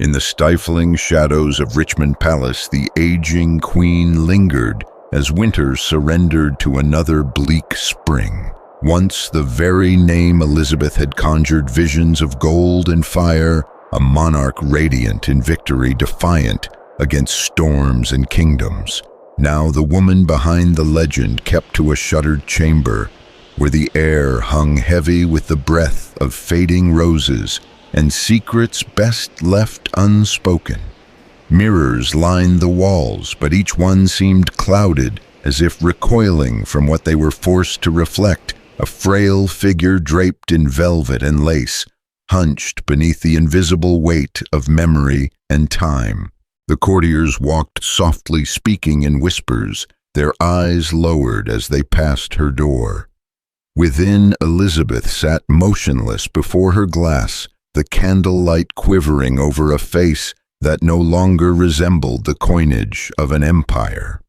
In the stifling shadows of Richmond Palace, the aging queen lingered as winter surrendered to another bleak spring. Once the very name Elizabeth had conjured visions of gold and fire, a monarch radiant in victory, defiant against storms and kingdoms. Now the woman behind the legend kept to a shuttered chamber, where the air hung heavy with the breath of fading roses and secrets best left unspoken. Mirrors lined the walls, but each one seemed clouded, as if recoiling from what they were forced to reflect. A frail figure draped in velvet and lace, hunched beneath the invisible weight of memory and time. The courtiers walked softly, speaking in whispers, their eyes lowered as they passed her door. Within, Elizabeth sat motionless before her glass, the candlelight quivering over a face that no longer resembled the coinage of an empire.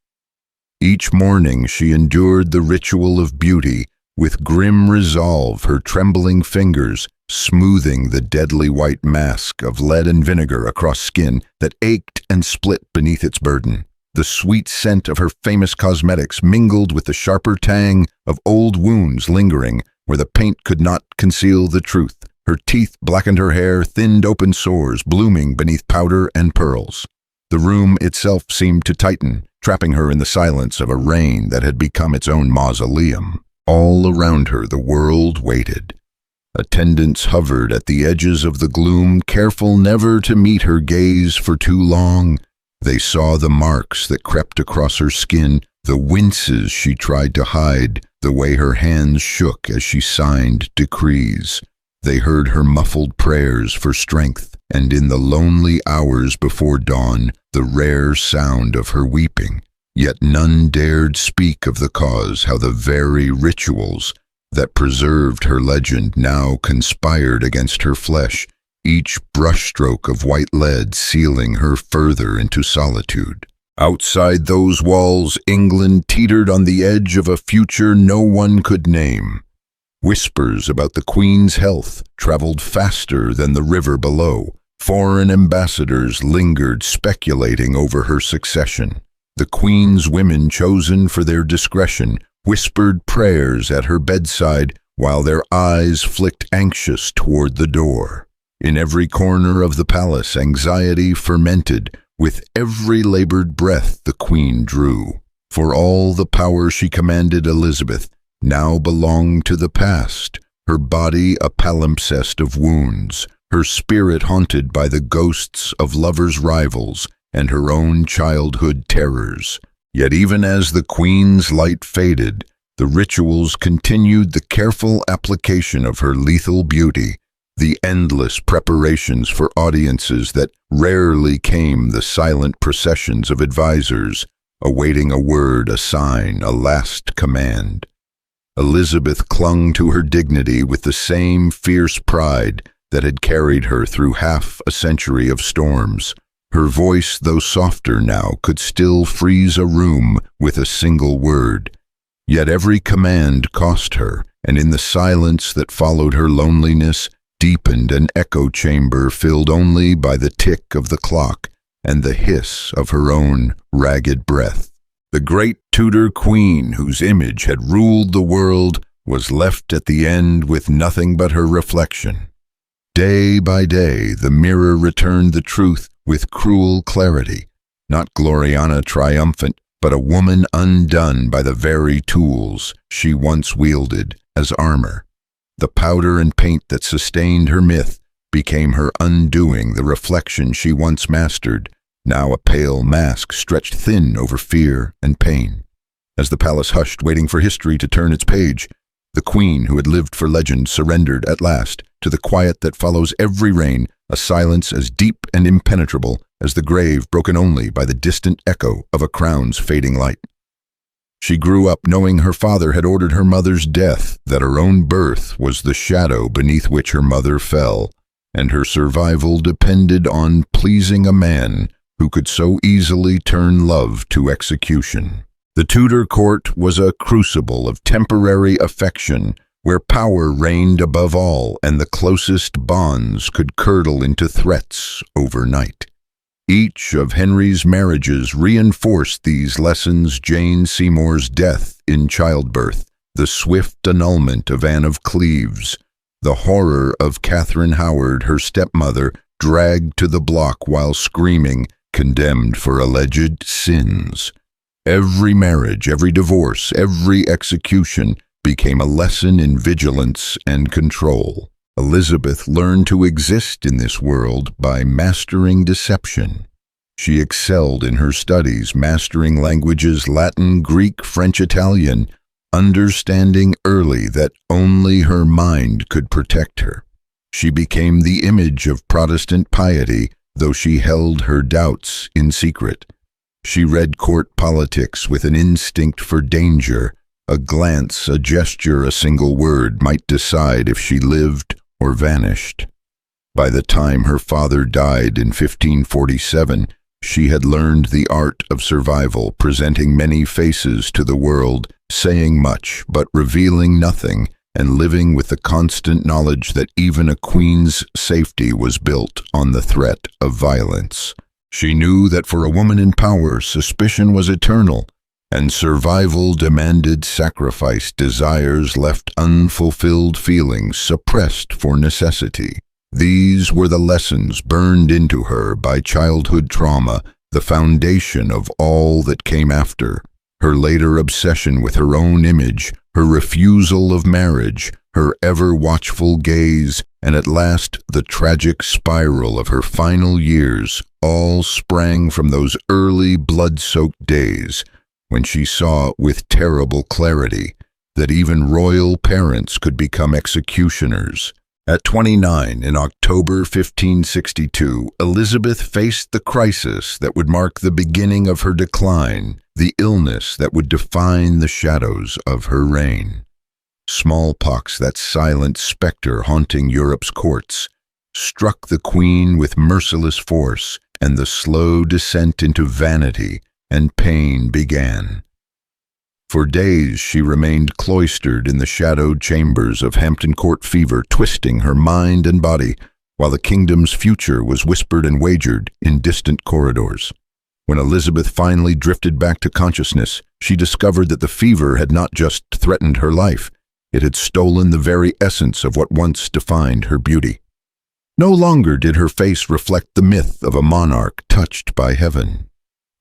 Each morning she endured the ritual of beauty, with grim resolve, her trembling fingers smoothing the deadly white mask of lead and vinegar across skin that ached and split beneath its burden. The sweet scent of her famous cosmetics mingled with the sharper tang of old wounds lingering where the paint could not conceal the truth. Her teeth blackened her hair, thinned open sores blooming beneath powder and pearls. The room itself seemed to tighten, trapping her in the silence of a reign that had become its own mausoleum. All around her the world waited. Attendants hovered at the edges of the gloom, careful never to meet her gaze for too long. They saw the marks that crept across her skin, the winces she tried to hide, the way her hands shook as she signed decrees. They heard her muffled prayers for strength, and in the lonely hours before dawn, the rare sound of her weeping. Yet none dared speak of the cause, how the very rituals that preserved her legend now conspired against her flesh, each brushstroke of white lead sealing her further into solitude. Outside those walls, England teetered on the edge of a future no one could name. Whispers about the Queen's health traveled faster than the river below. Foreign ambassadors lingered, speculating over her succession. The Queen's women, chosen for their discretion, whispered prayers at her bedside while their eyes flicked anxious toward the door. In every corner of the palace, anxiety fermented. With every labored breath the Queen drew. For all the power she commanded, Elizabeth now belonged to the past, her body a palimpsest of wounds, her spirit haunted by the ghosts of lovers' rivals and her own childhood terrors. Yet even as the Queen's light faded, the rituals continued, the careful application of her lethal beauty, the endless preparations for audiences that rarely came, the silent processions of advisors, awaiting a word, a sign, a last command. Elizabeth clung to her dignity with the same fierce pride that had carried her through half a century of storms. Her voice, though softer now, could still freeze a room with a single word. Yet every command cost her, and in the silence that followed her loneliness deepened an echo chamber filled only by the tick of the clock and the hiss of her own ragged breath. The great Tudor queen, whose image had ruled the world, was left at the end with nothing but her reflection. Day by day, the mirror returned the truth with cruel clarity. Not Gloriana triumphant, but a woman undone by the very tools she once wielded as armor. The powder and paint that sustained her myth became her undoing, the reflection she once mastered, now a pale mask stretched thin over fear and pain. As the palace hushed, waiting for history to turn its page, the Queen who had lived for legend surrendered at last to the quiet that follows every reign, a silence as deep and impenetrable as the grave, broken only by the distant echo of a crown's fading light. She grew up knowing her father had ordered her mother's death, that her own birth was the shadow beneath which her mother fell, and her survival depended on pleasing a man who could so easily turn love to execution. The Tudor court was a crucible of temporary affection where power reigned above all and the closest bonds could curdle into threats overnight. Each of Henry's marriages reinforced these lessons: Jane Seymour's death in childbirth, the swift annulment of Anne of Cleves, the horror of Catherine Howard, her stepmother, dragged to the block while screaming, condemned for alleged sins. Every marriage, every divorce, every execution became a lesson in vigilance and control. Elizabeth learned to exist in this world by mastering deception. She excelled in her studies, mastering languages Latin, Greek, French, Italian, understanding early that only her mind could protect her. She became the image of Protestant piety, though she held her doubts in secret. She read court politics with an instinct for danger. A glance, a gesture, a single word might decide if she lived or vanished. By the time her father died in 1547, she had learned the art of survival, presenting many faces to the world, saying much but revealing nothing, and living with the constant knowledge that even a queen's safety was built on the threat of violence. She knew that for a woman in power, suspicion was eternal, and survival demanded sacrifice, desires left unfulfilled, feelings suppressed for necessity. These were the lessons burned into her by childhood trauma, the foundation of all that came after. Her later obsession with her own image, her refusal of marriage, her ever-watchful gaze, and at last the tragic spiral of her final years, all sprang from those early blood-soaked days when she saw with terrible clarity that even royal parents could become executioners. At 29, in October 1562, Elizabeth faced the crisis that would mark the beginning of her decline, the illness that would define the shadows of her reign. Smallpox, that silent specter haunting Europe's courts, struck the queen with merciless force, and the slow descent into vanity and pain began. For days she remained cloistered in the shadowed chambers of Hampton Court fever, twisting her mind and body, while the kingdom's future was whispered and wagered in distant corridors. When Elizabeth finally drifted back to consciousness, she discovered that the fever had not just threatened her life, it had stolen the very essence of what once defined her beauty. No longer did her face reflect the myth of a monarch touched by heaven.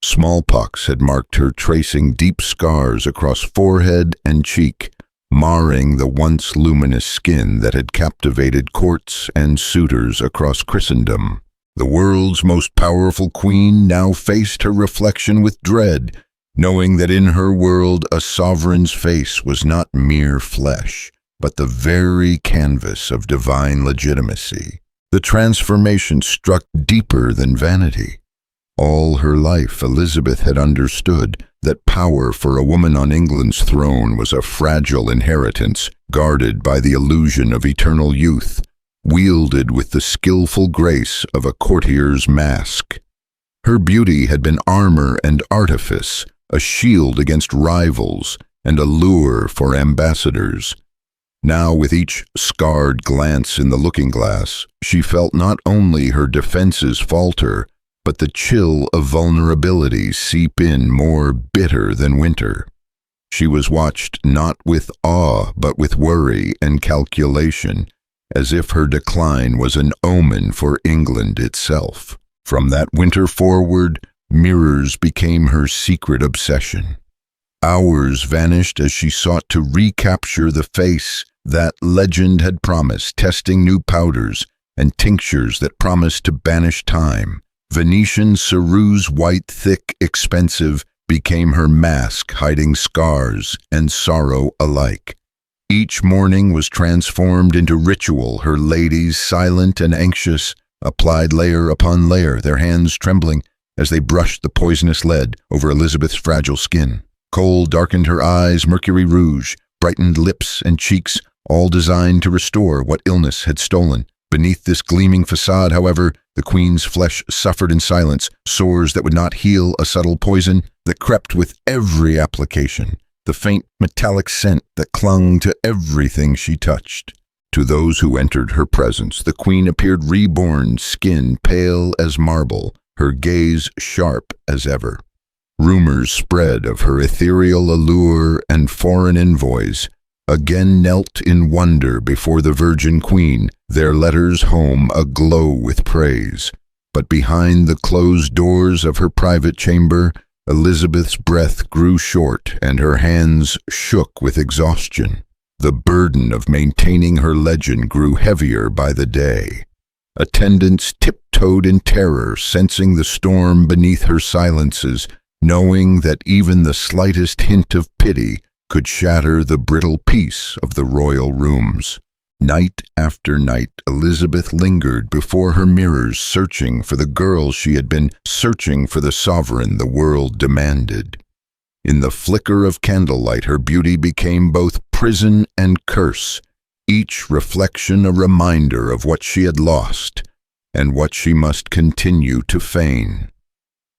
Smallpox had marked her, tracing deep scars across forehead and cheek, marring the once luminous skin that had captivated courts and suitors across Christendom. The world's most powerful queen now faced her reflection with dread, knowing that in her world a sovereign's face was not mere flesh, but the very canvas of divine legitimacy. The transformation struck deeper than vanity. All her life, Elizabeth had understood that power for a woman on England's throne was a fragile inheritance, guarded by the illusion of eternal youth, wielded with the skillful grace of a courtier's mask. Her beauty had been armor and artifice, a shield against rivals, and a lure for ambassadors. Now, with each scarred glance in the looking-glass, she felt not only her defenses falter, but the chill of vulnerability seep in, more bitter than winter. She was watched not with awe, but with worry and calculation, as if her decline was an omen for England itself. From that winter forward, mirrors became her secret obsession. Hours vanished as she sought to recapture the face that legend had promised, testing new powders and tinctures that promised to banish time. Venetian ceruse, white, thick, expensive, became her mask, hiding scars and sorrow alike. Each morning was transformed into ritual. Her ladies, silent and anxious, applied layer upon layer, their hands trembling as they brushed the poisonous lead over Elizabeth's fragile skin. Kohl darkened her eyes, mercury rouge brightened lips and cheeks, all designed to restore what illness had stolen. Beneath this gleaming facade, however, the queen's flesh suffered in silence, sores that would not heal, a subtle poison that crept with every application. the faint metallic scent that clung to everything she touched. To those who entered her presence, the queen appeared reborn, skin pale as marble, her gaze sharp as ever. Rumors spread of her ethereal allure, and foreign envoys again knelt in wonder before the Virgin Queen, their letters home aglow with praise. But behind the closed doors of her private chamber, Elizabeth's breath grew short and her hands shook with exhaustion. The burden of maintaining her legend grew heavier by the day. Attendants tiptoed in terror, sensing the storm beneath her silences, knowing that even the slightest hint of pity could shatter the brittle peace of the royal rooms. Night after night, Elizabeth lingered before her mirrors, searching for the girl she had been searching for, the sovereign the world demanded. In the flicker of candlelight, her beauty became both prison and curse, each reflection a reminder of what she had lost and what she must continue to feign.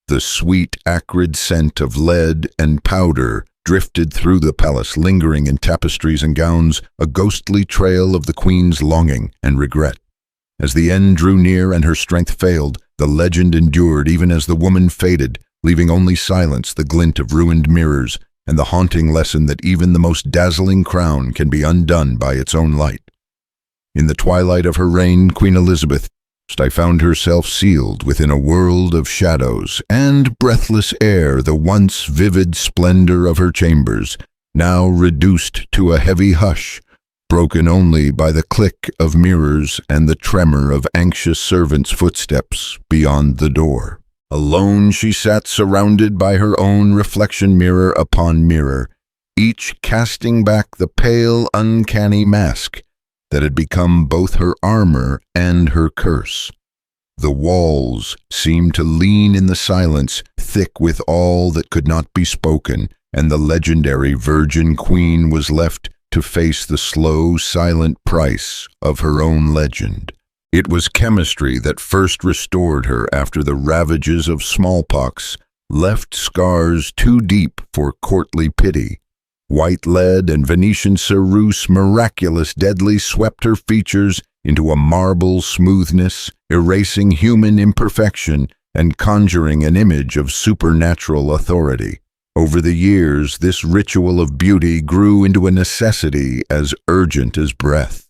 The sweet, acrid scent of lead and powder drifted through the palace, lingering in tapestries and gowns, a ghostly trail of the queen's longing and regret. As the end drew near and her strength failed, the legend endured even as the woman faded, leaving only silence, the glint of ruined mirrors, and the haunting lesson that even the most dazzling crown can be undone by its own light. In the twilight of her reign, Queen Elizabeth found herself sealed within a world of shadows and breathless air, the once vivid splendor of her chambers, now reduced to a heavy hush, broken only by the click of mirrors and the tremor of anxious servants' footsteps beyond the door. Alone she sat, surrounded by her own reflection, mirror upon mirror, each casting back the pale, uncanny mask that had become both her armor and her curse. The walls seemed to lean in the silence, thick with all that could not be spoken, and the legendary Virgin Queen was left to face the slow, silent price of her own legend. It was chemistry that first restored her after the ravages of smallpox left scars too deep for courtly pity. White lead and Venetian ceruse, miraculous deadly, swept her features into a marble smoothness, erasing human imperfection and conjuring an image of supernatural authority. Over the years, this ritual of beauty grew into a necessity as urgent as breath.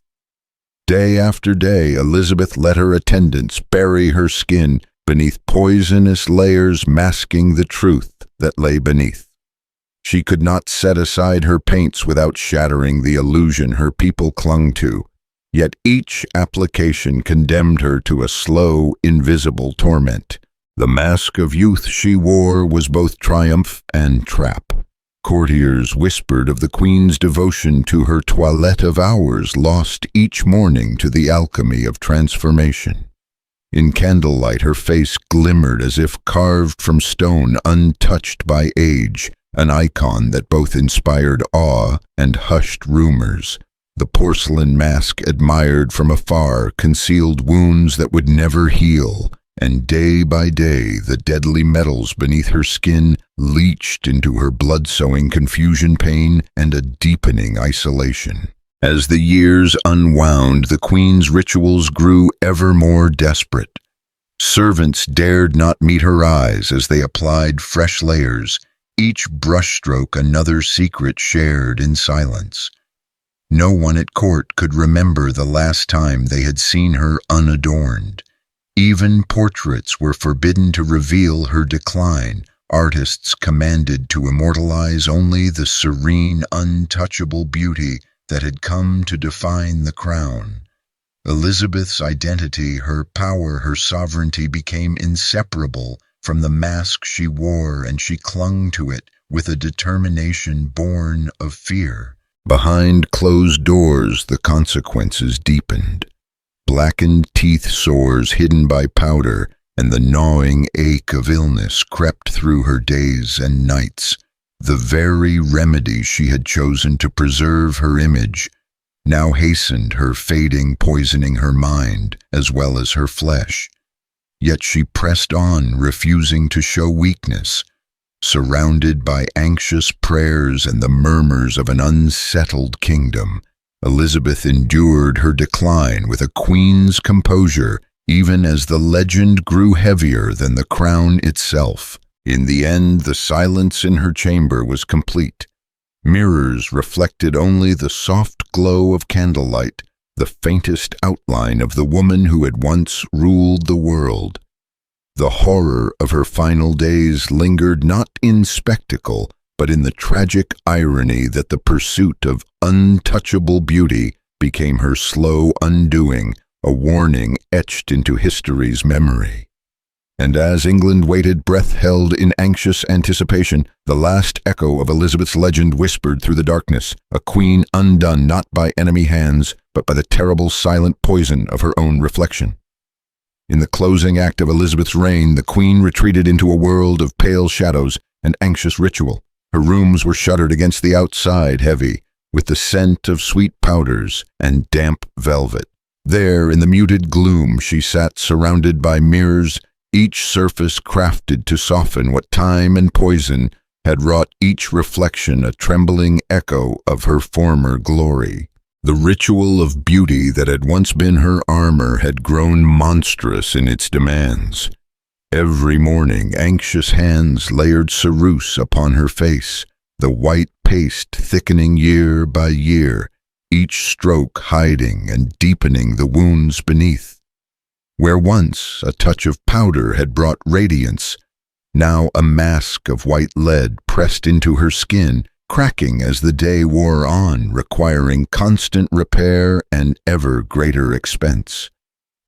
Day after day, Elizabeth let her attendants bury her skin beneath poisonous layers masking the truth that lay beneath. She could not set aside her paints without shattering the illusion her people clung to, yet each application condemned her to a slow, invisible torment. The mask of youth she wore was both triumph and trap. Courtiers whispered of the queen's devotion to her toilette of hours, lost each morning to the alchemy of transformation. In candlelight, her face glimmered as if carved from stone, untouched by age, an icon that both inspired awe and hushed rumors. The porcelain mask, admired from afar, concealed wounds that would never heal, and day by day the deadly metals beneath her skin leached into her blood-sowing confusion, pain, and a deepening isolation. As the years unwound, the queen's rituals grew ever more desperate. Servants dared not meet her eyes as they applied fresh layers, each brushstroke another secret shared in silence. No one at court could remember the last time they had seen her unadorned. Even portraits were forbidden to reveal her decline, artists commanded to immortalize only the serene, untouchable beauty that had come to define the crown. Elizabeth's identity, her power, her sovereignty became inseparable from the mask she wore, and she clung to it with a determination born of fear. Behind closed doors, the consequences deepened. Blackened teeth sores hidden by powder, and the gnawing ache of illness crept through her days and nights. The very remedy she had chosen to preserve her image now hastened her fading, poisoning her mind as well as her flesh. Yet she pressed on, refusing to show weakness. Surrounded by anxious prayers and the murmurs of an unsettled kingdom, Elizabeth endured her decline with a queen's composure, even as the legend grew heavier than the crown itself. In the end, the silence in her chamber was complete. Mirrors reflected only the soft glow of candlelight, the faintest outline of the woman who had once ruled the world. The horror of her final days lingered not in spectacle, but in the tragic irony that the pursuit of untouchable beauty became her slow undoing, a warning etched into history's memory. And as England waited, breath held in anxious anticipation, the last echo of Elizabeth's legend whispered through the darkness, a queen undone not by enemy hands, but by the terrible silent poison of her own reflection. In the closing act of Elizabeth's reign, the queen retreated into a world of pale shadows and anxious ritual. Her rooms were shuttered against the outside, heavy with the scent of sweet powders and damp velvet. There, in the muted gloom, she sat surrounded by mirrors, each surface crafted to soften what time and poison had wrought, each reflection a trembling echo of her former glory. The ritual of beauty that had once been her armor had grown monstrous in its demands. Every morning, anxious hands layered ceruse upon her face, the white paste thickening year by year, each stroke hiding and deepening the wounds beneath. Where once a touch of powder had brought radiance, now a mask of white lead pressed into her skin, cracking as the day wore on, requiring constant repair and ever greater expense.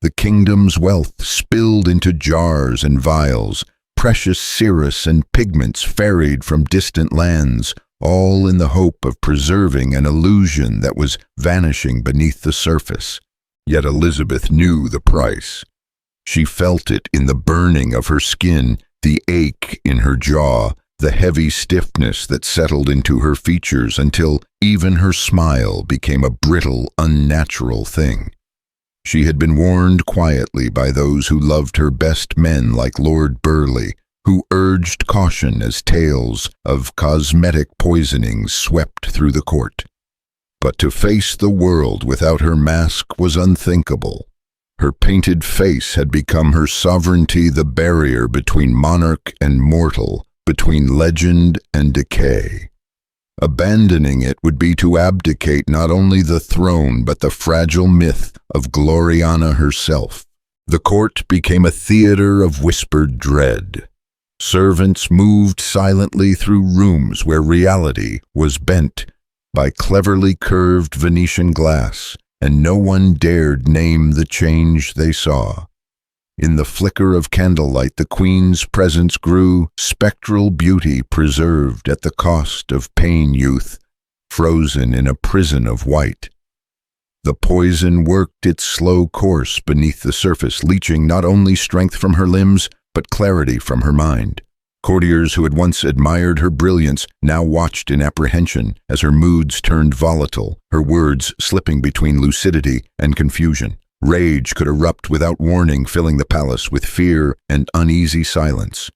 The kingdom's wealth spilled into jars and vials, precious cerus and pigments ferried from distant lands, all in the hope of preserving an illusion that was vanishing beneath the surface. Yet Elizabeth knew the price. She felt it in the burning of her skin, the ache in her jaw, the heavy stiffness that settled into her features until even her smile became a brittle, unnatural thing. She had been warned quietly by those who loved her best men like Lord Burleigh, who urged caution as tales of cosmetic poisonings swept through the court. But to face the world without her mask was unthinkable. Her painted face had become her sovereignty, the barrier between monarch and mortal, between legend and decay. Abandoning it would be to abdicate not only the throne but the fragile myth of Gloriana herself. The court became a theater of whispered dread. Servants moved silently through rooms where reality was bent by cleverly curved Venetian glass, and no one dared name the change they saw. In the flicker of candlelight, the queen's presence grew, spectral beauty preserved at the cost of pain, youth, frozen in a prison of white. The poison worked its slow course beneath the surface, leaching not only strength from her limbs, but clarity from her mind. Courtiers who had once admired her brilliance now watched in apprehension as her moods turned volatile, her words slipping between lucidity and confusion. Rage could erupt without warning, filling the palace with fear and uneasy silence.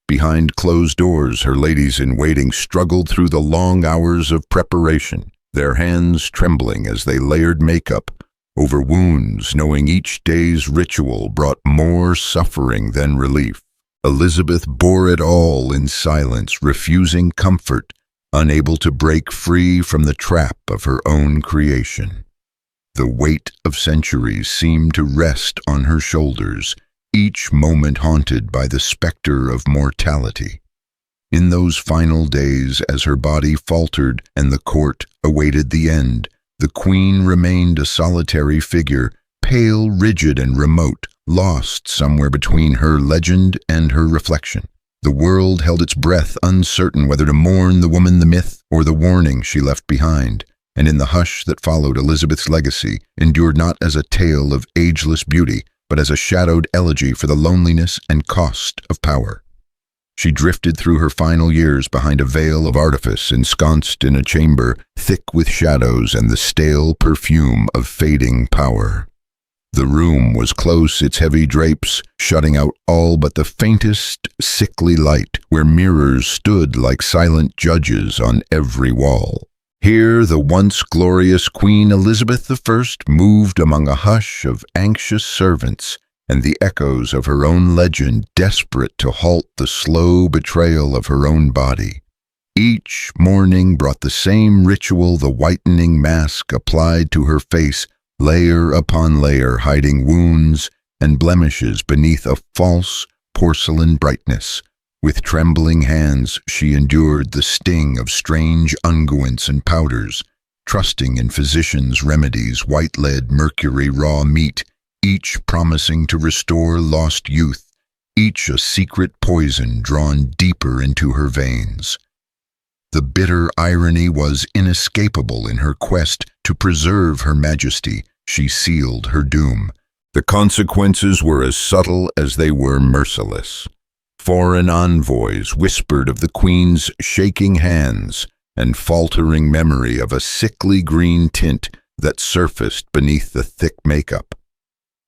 Behind closed doors, her ladies-in-waiting struggled through the long hours of preparation, their hands trembling as they layered makeup over wounds, knowing each day's ritual brought more suffering than relief. Elizabeth bore it all in silence, refusing comfort, unable to break free from the trap of her own creation. The weight of centuries seemed to rest on her shoulders, each moment haunted by the specter of mortality. In those final days, as her body faltered and the court awaited the end, the queen remained a solitary figure, pale, rigid, and remote, lost somewhere between her legend and her reflection. The world held its breath, uncertain whether to mourn the woman, the myth, or the warning she left behind. And in the hush that followed, Elizabeth's legacy endured not as a tale of ageless beauty, but as a shadowed elegy for the loneliness and cost of power. She drifted through her final years behind a veil of artifice, ensconced in a chamber thick with shadows and the stale perfume of fading power. The room was close, its heavy drapes shutting out all but the faintest, sickly light, where mirrors stood like silent judges on every wall. Here the once glorious Queen Elizabeth I moved among a hush of anxious servants, and the echoes of her own legend desperate to halt the slow betrayal of her own body. Each morning brought the same ritual, the whitening mask applied to her face, layer upon layer, hiding wounds and blemishes beneath a false porcelain brightness. With trembling hands she endured the sting of strange unguents and powders, trusting in physicians' remedies, white lead, mercury, raw meat, each promising to restore lost youth, each a secret poison drawn deeper into her veins. The bitter irony was inescapable. In her quest to preserve her majesty, she sealed her doom. The consequences were as subtle as they were merciless. Foreign envoys whispered of the Queen's shaking hands and faltering memory of a sickly green tint that surfaced beneath the thick makeup.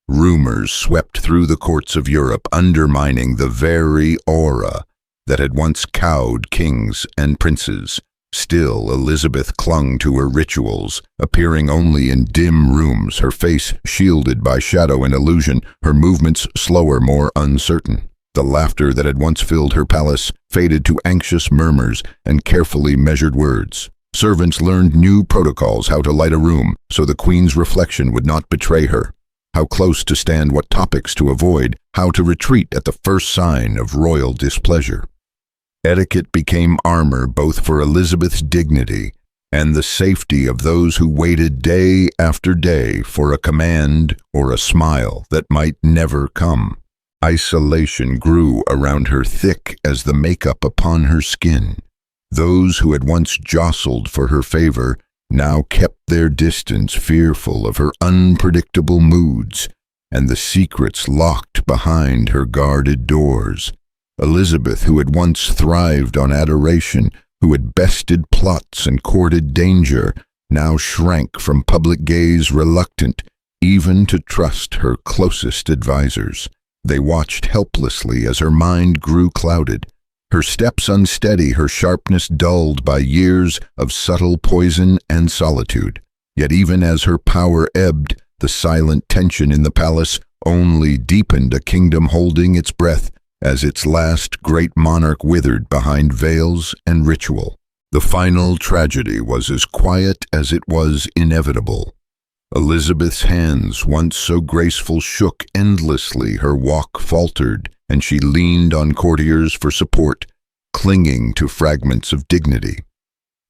Rumors swept through the courts of Europe, undermining the very aura that had once cowed kings and princes. Still, Elizabeth clung to her rituals, appearing only in dim rooms, her face shielded by shadow and illusion, her movements slower, more uncertain. The laughter that had once filled her palace faded to anxious murmurs and carefully measured words. Servants learned new protocols, how to light a room so the Queen's reflection would not betray her, how close to stand, what topics to avoid, how to retreat at the first sign of royal displeasure. Etiquette became armor both for Elizabeth's dignity and the safety of those who waited day after day for a command or a smile that might never come. Isolation grew around her thick as the makeup upon her skin. Those who had once jostled for her favor now kept their distance, fearful of her unpredictable moods and the secrets locked behind her guarded doors. Elizabeth, who had once thrived on adoration, who had bested plots and courted danger, now shrank from public gaze, reluctant even to trust her closest advisors. They watched helplessly as her mind grew clouded, her steps unsteady, her sharpness dulled by years of subtle poison and solitude. Yet even as her power ebbed, the silent tension in the palace only deepened, a kingdom holding its breath as its last great monarch withered behind veils and ritual. The final tragedy was as quiet as it was inevitable. Elizabeth's hands, once so graceful, shook endlessly, her walk faltered, and she leaned on courtiers for support, clinging to fragments of dignity.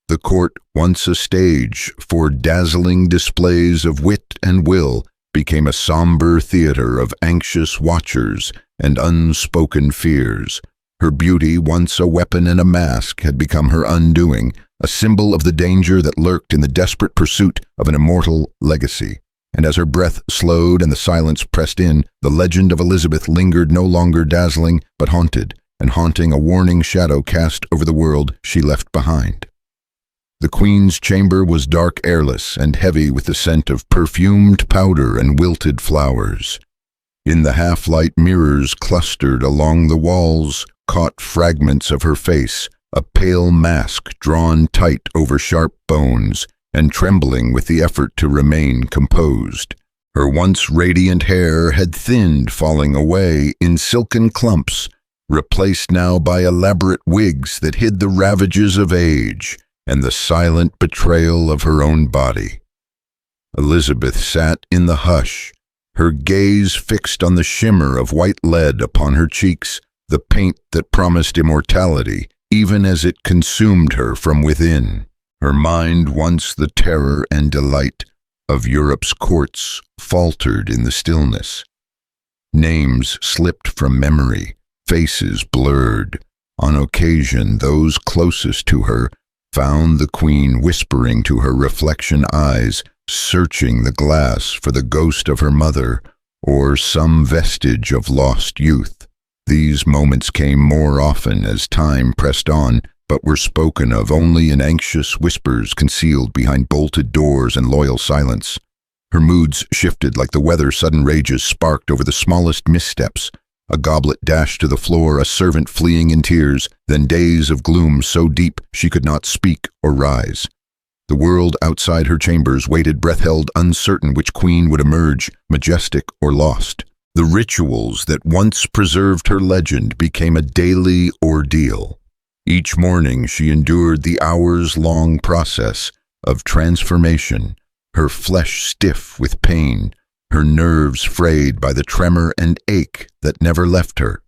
The court, once a stage for dazzling displays of wit and will, became a somber theater of anxious watchers and unspoken fears. Her beauty, once a weapon and a mask, had become her undoing, a symbol of the danger that lurked in the desperate pursuit of an immortal legacy. And as her breath slowed and the silence pressed in, the legend of Elizabeth lingered, no longer dazzling but haunted, and haunting, a warning shadow cast over the world she left behind. The Queen's chamber was dark, airless, and heavy with the scent of perfumed powder and wilted flowers. In the half-light, mirrors clustered along the walls caught fragments of her face, a pale mask drawn tight over sharp bones and trembling with the effort to remain composed. Her once radiant hair had thinned, falling away in silken clumps, replaced now by elaborate wigs that hid the ravages of age and the silent betrayal of her own body. Elizabeth sat in the hush, her gaze fixed on the shimmer of white lead upon her cheeks, the paint that promised immortality, even as it consumed her from within. Her mind, once the terror and delight of Europe's courts, faltered in the stillness. Names slipped from memory, faces blurred. On occasion, those closest to her found the Queen whispering to her reflection eyes, searching the glass for the ghost of her mother or some vestige of lost youth. These moments came more often as time pressed on, but were spoken of only in anxious whispers concealed behind bolted doors and loyal silence. Her moods shifted like the weather. Sudden rages sparked over the smallest missteps. A goblet dashed to the floor, a servant fleeing in tears, then days of gloom so deep she could not speak or rise. The world outside her chambers waited, breath-held, uncertain which queen would emerge, majestic or lost. The rituals that once preserved her legend became a daily ordeal. Each morning she endured the hours-long process of transformation, her flesh stiff with pain, her nerves frayed by the tremor and ache that never left her.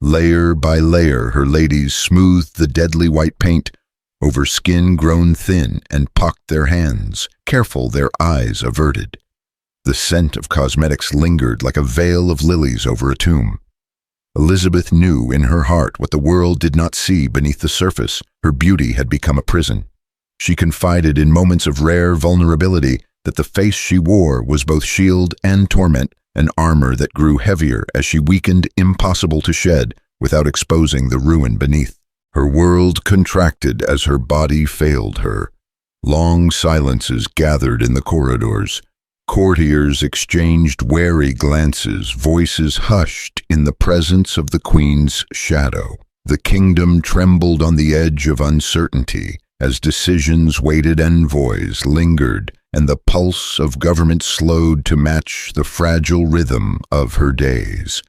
Layer by layer her ladies smoothed the deadly white paint over skin grown thin and pocked their hands, careful, their eyes averted. The scent of cosmetics lingered like a veil of lilies over a tomb. Elizabeth knew in her heart what the world did not see beneath the surface. Her beauty had become a prison. She confided in moments of rare vulnerability that the face she wore was both shield and torment, an armor that grew heavier as she weakened, impossible to shed without exposing the ruin beneath. Her world contracted as her body failed her. Long silences gathered in the corridors. Courtiers exchanged wary glances, voices hushed in the presence of the queen's shadow. The kingdom trembled on the edge of uncertainty as decisions waited, envoys lingered, and the pulse of government slowed to match the fragile rhythm of her days.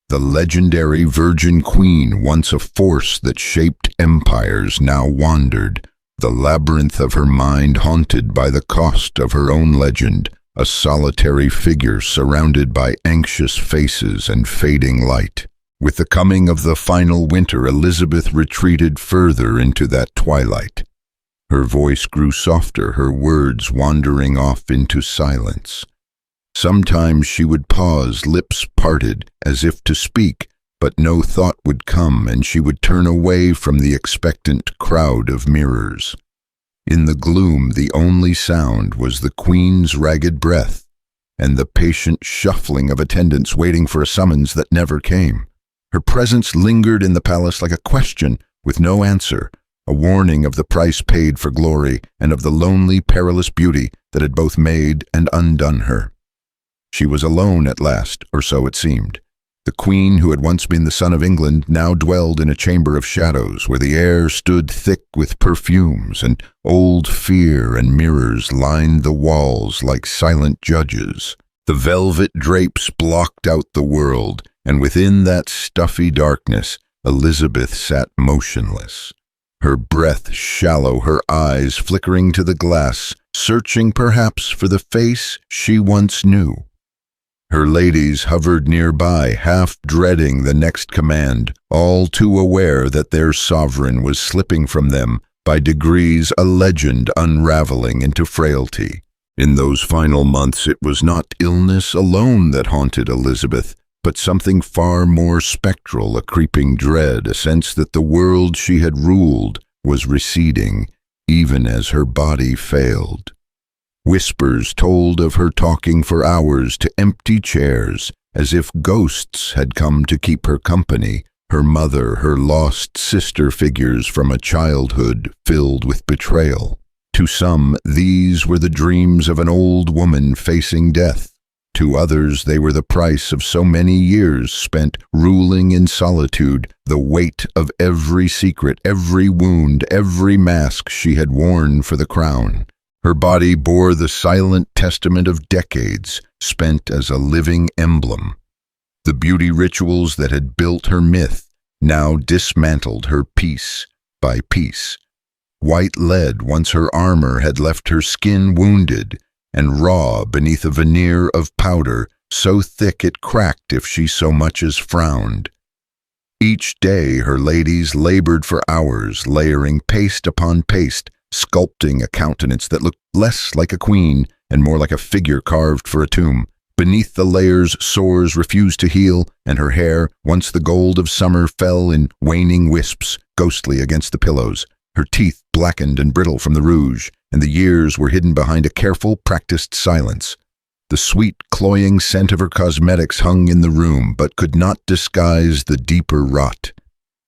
The legendary Virgin Queen, once a force that shaped empires, now wandered, the labyrinth of her mind haunted by the cost of her own legend, a solitary figure surrounded by anxious faces and fading light. With the coming of the final winter, Elizabeth retreated further into that twilight. Her voice grew softer, her words wandering off into silence. Sometimes she would pause, lips parted, as if to speak, but no thought would come, and she would turn away from the expectant crowd of mirrors. In the gloom, the only sound was the queen's ragged breath and the patient shuffling of attendants waiting for a summons that never came. Her presence lingered in the palace like a question with no answer, a warning of the price paid for glory and of the lonely, perilous beauty that had both made and undone her. She was alone at last, or so it seemed. The queen, who had once been the sun of England, now dwelled in a chamber of shadows where the air stood thick with perfumes, and old fear and mirrors lined the walls like silent judges. The velvet drapes blocked out the world, and within that stuffy darkness, Elizabeth sat motionless. Her breath shallow, her eyes flickering to the glass, searching perhaps for the face she once knew. Her ladies hovered nearby, half dreading the next command, all too aware that their sovereign was slipping from them, by degrees a legend unraveling into frailty. In those final months it was not illness alone that haunted Elizabeth, but something far more spectral, a creeping dread, a sense that the world she had ruled was receding, even as her body failed. Whispers told of her talking for hours to empty chairs, as if ghosts had come to keep her company, her mother, her lost sister, figures from a childhood filled with betrayal. To some, these were the dreams of an old woman facing death. To others, they were the price of so many years spent ruling in solitude, the weight of every secret, every wound, every mask she had worn for the crown. Her body bore the silent testament of decades spent as a living emblem. The beauty rituals that had built her myth now dismantled her piece by piece. White lead, once her armor, had left her skin wounded and raw beneath a veneer of powder so thick it cracked if she so much as frowned. Each day her ladies labored for hours, layering paste upon paste, sculpting a countenance that looked less like a queen and more like a figure carved for a tomb. Beneath the layers, sores refused to heal, and her hair, once the gold of summer, fell in waning wisps, ghostly against the pillows. Her teeth blackened and brittle from the rouge, and the years were hidden behind a careful, practiced silence. The sweet, cloying scent of her cosmetics hung in the room, but could not disguise the deeper rot.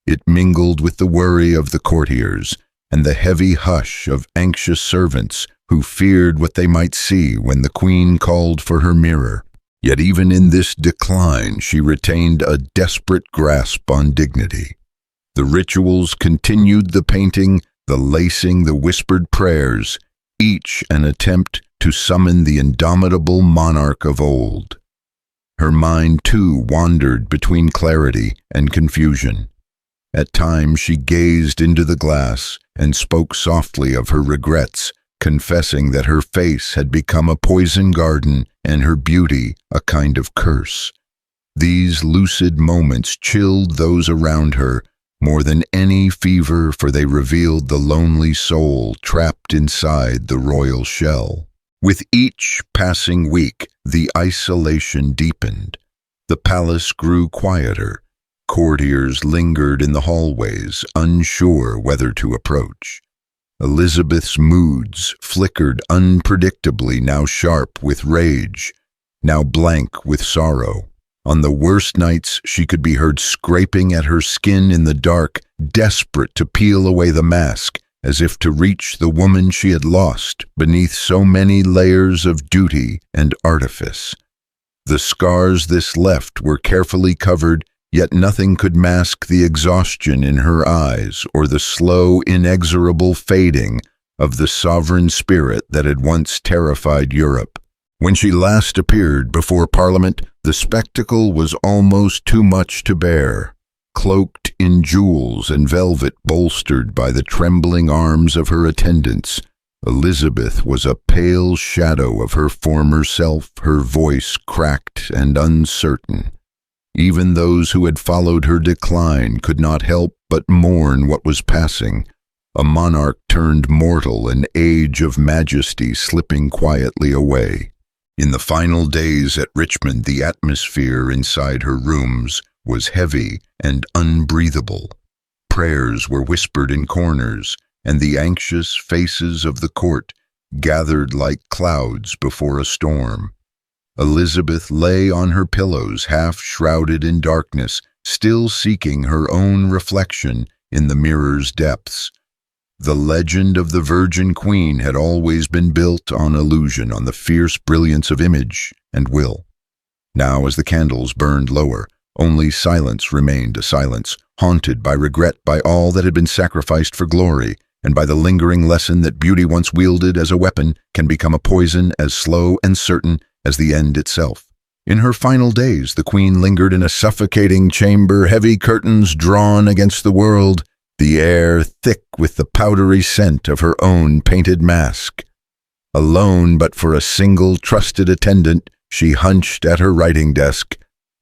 It mingled with the worry of the courtiers, and the heavy hush of anxious servants who feared what they might see when the queen called for her mirror. Yet even in this decline, she retained a desperate grasp on dignity. The rituals continued, the painting, the lacing, the whispered prayers, each an attempt to summon the indomitable monarch of old. Her mind, too, wandered between clarity and confusion. At times she gazed into the glass and spoke softly of her regrets, confessing that her face had become a poison garden and her beauty a kind of curse. These lucid moments chilled those around her more than any fever, for they revealed the lonely soul trapped inside the royal shell. With each passing week, the isolation deepened. The palace grew quieter. Courtiers lingered in the hallways, unsure whether to approach. Elizabeth's moods flickered unpredictably, now sharp with rage, now blank with sorrow. On the worst nights, she could be heard scraping at her skin in the dark, desperate to peel away the mask, as if to reach the woman she had lost beneath so many layers of duty and artifice. The scars this left were carefully covered, yet nothing could mask the exhaustion in her eyes or the slow, inexorable fading of the sovereign spirit that had once terrified Europe. When she last appeared before Parliament, the spectacle was almost too much to bear. Cloaked in jewels and velvet, bolstered by the trembling arms of her attendants, Elizabeth was a pale shadow of her former self, her voice cracked and uncertain. Even those who had followed her decline could not help but mourn what was passing, a monarch turned mortal, an age of majesty slipping quietly away. In the final days at Richmond, the atmosphere inside her rooms was heavy and unbreathable. Prayers were whispered in corners, and the anxious faces of the court gathered like clouds before a storm. Elizabeth lay on her pillows, half shrouded in darkness, still seeking her own reflection in the mirror's depths. The legend of the Virgin Queen had always been built on illusion, on the fierce brilliance of image and will. Now, as the candles burned lower, only silence remained, a silence haunted by regret, by all that had been sacrificed for glory, and by the lingering lesson that beauty once wielded as a weapon can become a poison as slow and certain as the end itself. In her final days, the Queen lingered in a suffocating chamber, heavy curtains drawn against the world, the air thick with the powdery scent of her own painted mask. Alone but for a single trusted attendant, she hunched at her writing desk,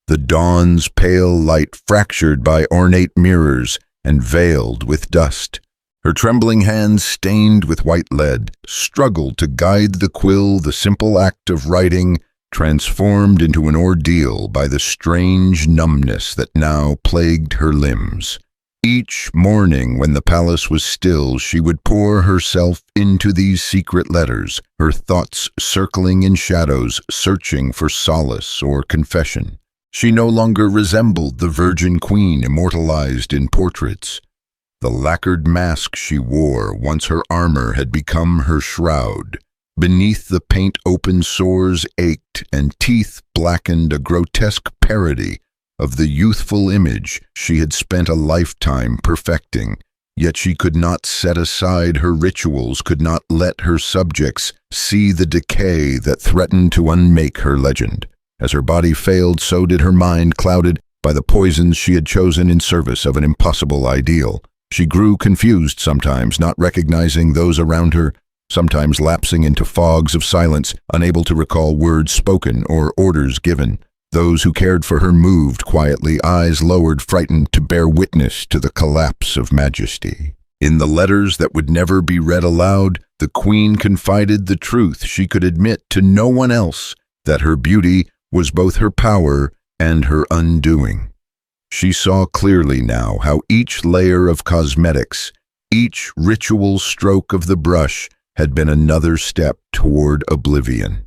the dawn's pale light fractured by ornate mirrors and veiled with dust. Her trembling hands, stained with white lead, struggled to guide the quill, the simple act of writing transformed into an ordeal by the strange numbness that now plagued her limbs. Each morning when the palace was still, she would pour herself into these secret letters, her thoughts circling in shadows, searching for solace or confession. She no longer resembled the Virgin Queen immortalized in portraits. The lacquered mask she wore, once her armor, had become her shroud. Beneath the paint-open sores ached and teeth blackened, a grotesque parody of the youthful image she had spent a lifetime perfecting. Yet she could not set aside her rituals, could not let her subjects see the decay that threatened to unmake her legend. As her body failed, so did her mind, clouded by the poisons she had chosen in service of an impossible ideal. She grew confused sometimes, not recognizing those around her, sometimes lapsing into fogs of silence, unable to recall words spoken or orders given. Those who cared for her moved quietly, eyes lowered, frightened to bear witness to the collapse of majesty. In the letters that would never be read aloud, the Queen confided the truth she could admit to no one else, that her beauty was both her power and her undoing. She saw clearly now how each layer of cosmetics, each ritual stroke of the brush, had been another step toward oblivion.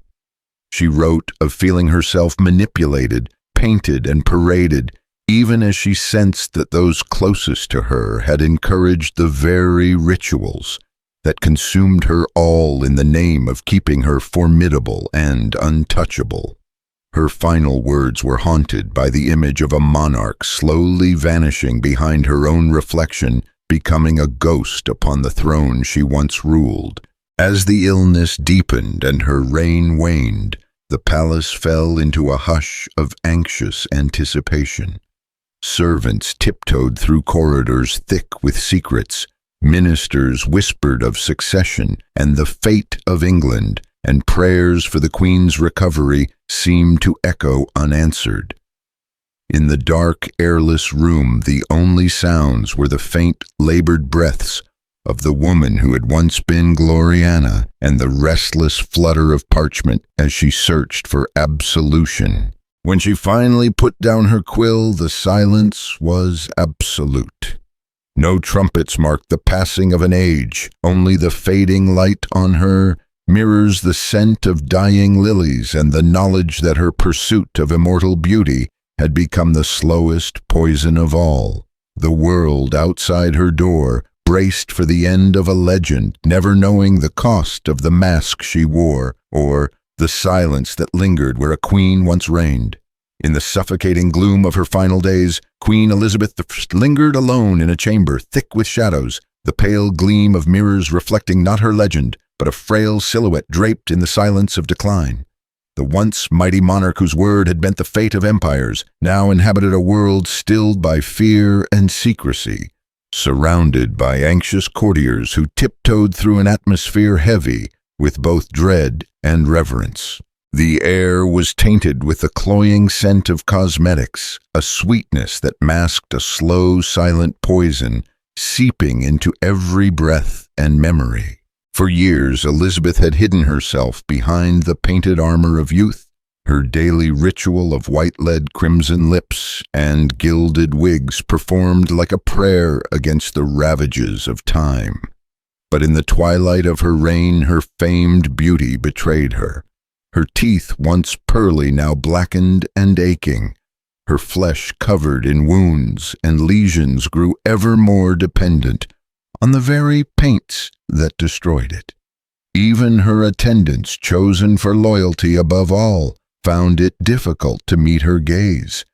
She wrote of feeling herself manipulated, painted, and paraded, even as she sensed that those closest to her had encouraged the very rituals that consumed her all in the name of keeping her formidable and untouchable. Her final words were haunted by the image of a monarch slowly vanishing behind her own reflection, becoming a ghost upon the throne she once ruled. As the illness deepened and her reign waned, the palace fell into a hush of anxious anticipation. Servants tiptoed through corridors thick with secrets, ministers whispered of succession and the fate of England, and prayers for the Queen's recovery seemed to echo unanswered. In the dark, airless room, the only sounds were the faint, labored breaths of the woman who had once been Gloriana, and the restless flutter of parchment as she searched for absolution. When she finally put down her quill, the silence was absolute. No trumpets marked the passing of an age, only the fading light on her mirrors the scent of dying lilies and the knowledge that her pursuit of immortal beauty had become the slowest poison of all. The world outside her door braced for the end of a legend, never knowing the cost of the mask she wore, or the silence that lingered where a queen once reigned. In the suffocating gloom of her final days, Queen Elizabeth I lingered alone in a chamber thick with shadows, the pale gleam of mirrors reflecting not her legend, but a frail silhouette draped in the silence of decline. The once mighty monarch whose word had bent the fate of empires now inhabited a world stilled by fear and secrecy, surrounded by anxious courtiers who tiptoed through an atmosphere heavy with both dread and reverence. The air was tainted with the cloying scent of cosmetics, a sweetness that masked a slow, silent poison seeping into every breath and memory. For years, Elizabeth had hidden herself behind the painted armor of youth, her daily ritual of white-lead crimson lips and gilded wigs performed like a prayer against the ravages of time. But in the twilight of her reign, her famed beauty betrayed her. Her teeth, once pearly, now blackened and aching. Her flesh covered in wounds, and lesions grew ever more dependent on the very paints that destroyed it. Even her attendants, chosen for loyalty above all, found it difficult to meet her gaze.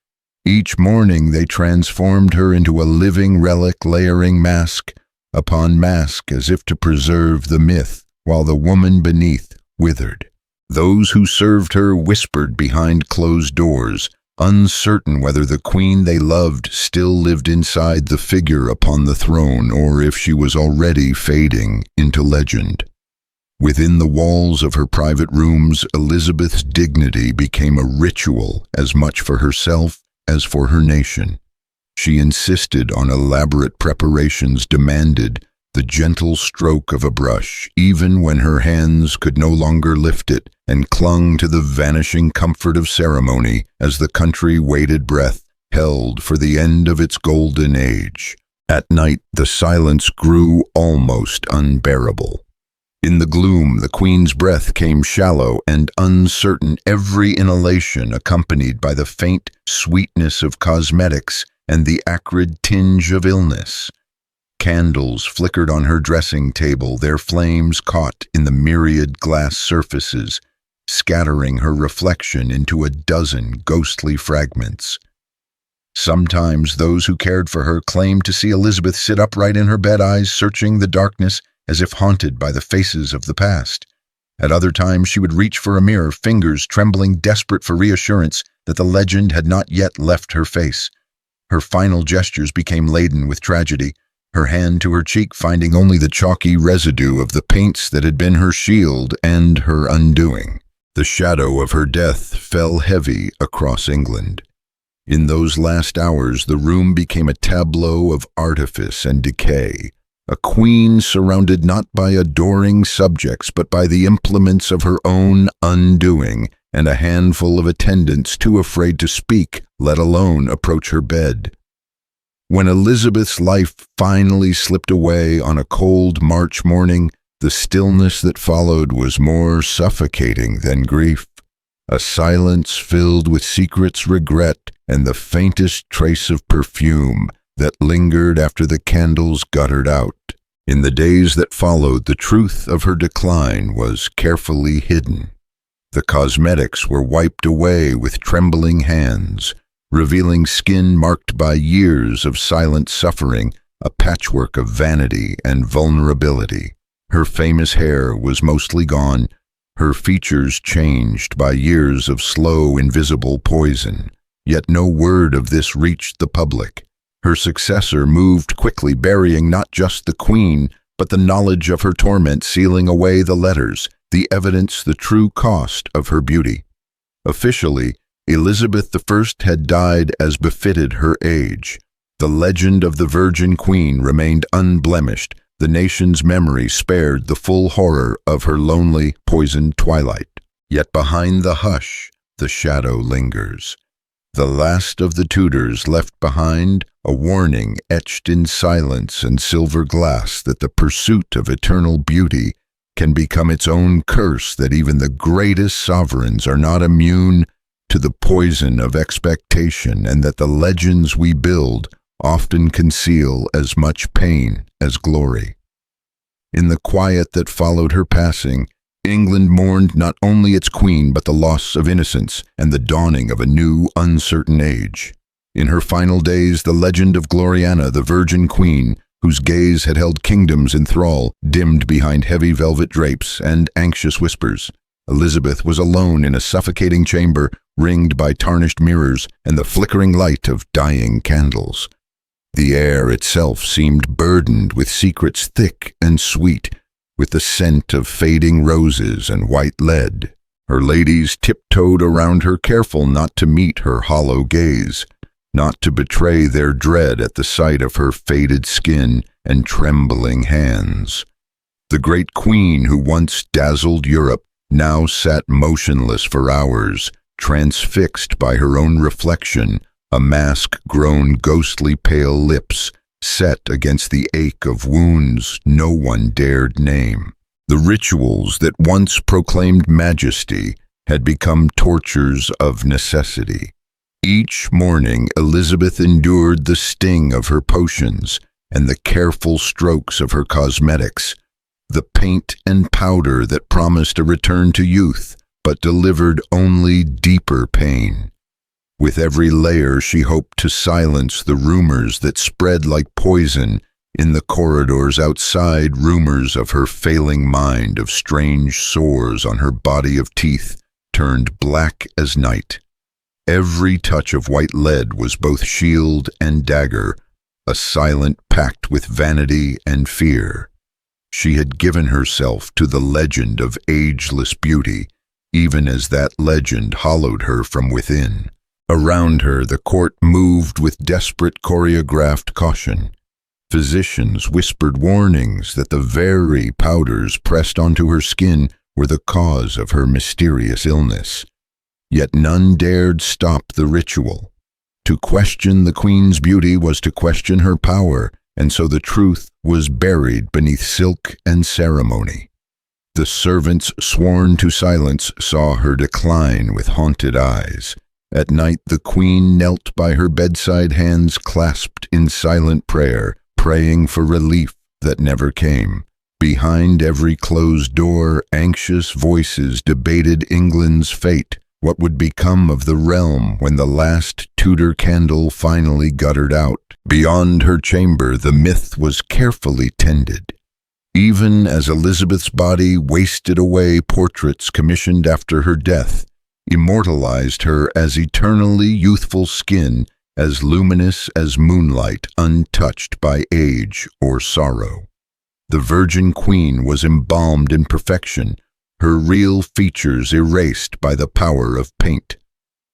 Each morning they transformed her into a living relic, layering mask upon mask as if to preserve the myth, while the woman beneath withered. Those who served her whispered behind closed doors, uncertain whether the queen they loved still lived inside the figure upon the throne or if she was already fading into legend. Within the walls of her private rooms, Elizabeth's dignity became a ritual as much for herself as for her nation. She insisted on elaborate preparations, demanded the gentle stroke of a brush, even when her hands could no longer lift it, and clung to the vanishing comfort of ceremony as the country waited breath, held for the end of its golden age. At night, the silence grew almost unbearable. In the gloom, the queen's breath came shallow and uncertain, every inhalation accompanied by the faint sweetness of cosmetics and the acrid tinge of illness. Candles flickered on her dressing table, their flames caught in the myriad glass surfaces, scattering her reflection into a dozen ghostly fragments. Sometimes those who cared for her claimed to see Elizabeth sit upright in her bed, eyes searching the darkness as if haunted by the faces of the past. At other times she would reach for a mirror, fingers trembling, desperate for reassurance that the legend had not yet left her face. Her final gestures became laden with tragedy, her hand to her cheek finding only the chalky residue of the paints that had been her shield and her undoing. The shadow of her death fell heavy across England. In those last hours, the room became a tableau of artifice and decay, a queen surrounded not by adoring subjects but by the implements of her own undoing, and a handful of attendants too afraid to speak, let alone approach her bed. When Elizabeth's life finally slipped away on a cold March morning, the stillness that followed was more suffocating than grief. A silence filled with secrets, regret, and the faintest trace of perfume that lingered after the candles guttered out. In the days that followed, the truth of her decline was carefully hidden. The cosmetics were wiped away with trembling hands, revealing skin marked by years of silent suffering, a patchwork of vanity and vulnerability. Her famous hair was mostly gone, her features changed by years of slow, invisible poison. Yet no word of this reached the public. Her successor moved quickly, burying not just the queen, but the knowledge of her torment, sealing away the letters, the evidence, the true cost of her beauty. Officially, Elizabeth I had died as befitted her age. The legend of the Virgin Queen remained unblemished, the nation's memory spared the full horror of her lonely, poisoned twilight. Yet behind the hush, the shadow lingers. The last of the Tudors left behind a warning etched in silence and silver glass that the pursuit of eternal beauty can become its own curse, that even the greatest sovereigns are not immune to the poison of expectation, and that the legends we build often conceal as much pain as glory. In the quiet that followed her passing, England mourned not only its queen but the loss of innocence and the dawning of a new, uncertain age. In her final days, the legend of Gloriana, the Virgin Queen, whose gaze had held kingdoms in thrall, dimmed behind heavy velvet drapes and anxious whispers. Elizabeth was alone in a suffocating chamber, ringed by tarnished mirrors and the flickering light of dying candles. The air itself seemed burdened with secrets thick and sweet, with the scent of fading roses and white lead. Her ladies tiptoed around her, careful not to meet her hollow gaze, not to betray their dread at the sight of her faded skin and trembling hands. The great queen who once dazzled Europe now sat motionless for hours, transfixed by her own reflection, a mask grown ghostly pale lips, set against the ache of wounds no one dared name. The rituals that once proclaimed majesty had become tortures of necessity. Each morning Elizabeth endured the sting of her potions and the careful strokes of her cosmetics, the paint and powder that promised a return to youth, but delivered only deeper pain. With every layer she hoped to silence the rumors that spread like poison in the corridors outside, rumors of her failing mind, of strange sores on her body, of teeth turned black as night. Every touch of white lead was both shield and dagger, a silent pact with vanity and fear. She had given herself to the legend of ageless beauty, even as that legend hollowed her from within. Around her, the court moved with desperate choreographed caution. Physicians whispered warnings that the very powders pressed onto her skin were the cause of her mysterious illness. Yet none dared stop the ritual. To question the queen's beauty was to question her power, and so the truth was buried beneath silk and ceremony. The servants sworn to silence saw her decline with haunted eyes. At night the queen knelt by her bedside, hands clasped in silent prayer, praying for relief that never came. Behind every closed door, anxious voices debated England's fate. What would become of the realm when the last Tudor candle finally guttered out? Beyond her chamber, the myth was carefully tended. Even as Elizabeth's body wasted away, portraits commissioned after her death immortalized her as eternally youthful skin, as luminous as moonlight, untouched by age or sorrow. The Virgin Queen was embalmed in perfection, her real features erased by the power of paint.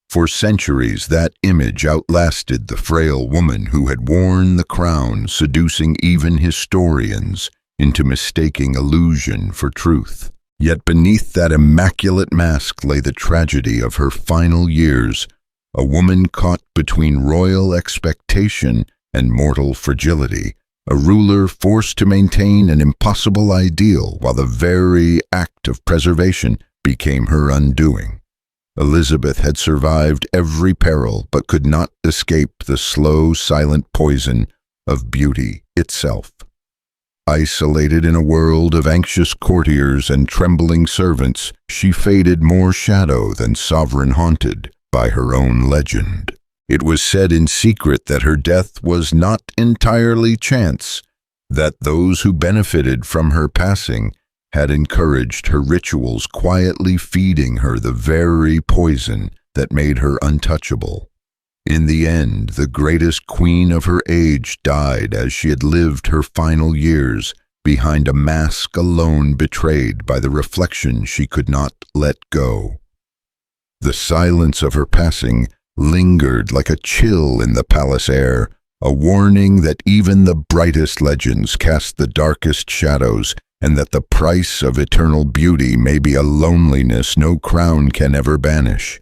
For centuries that image outlasted the frail woman who had worn the crown, seducing even historians into mistaking illusion for truth. Yet beneath that immaculate mask lay the tragedy of her final years, a woman caught between royal expectation and mortal fragility, a ruler forced to maintain an impossible ideal while the very act of preservation became her undoing. Elizabeth had survived every peril but could not escape the slow, silent poison of beauty itself. Isolated in a world of anxious courtiers and trembling servants, she faded more shadow than sovereign haunted by her own legend. It was said in secret that her death was not entirely chance, that those who benefited from her passing had encouraged her rituals, quietly feeding her the very poison that made her untouchable. In the end, the greatest queen of her age died as she had lived her final years, behind a mask alone betrayed by the reflection she could not let go. The silence of her passing lingered like a chill in the palace air, a warning that even the brightest legends cast the darkest shadows, and that the price of eternal beauty may be a loneliness no crown can ever banish.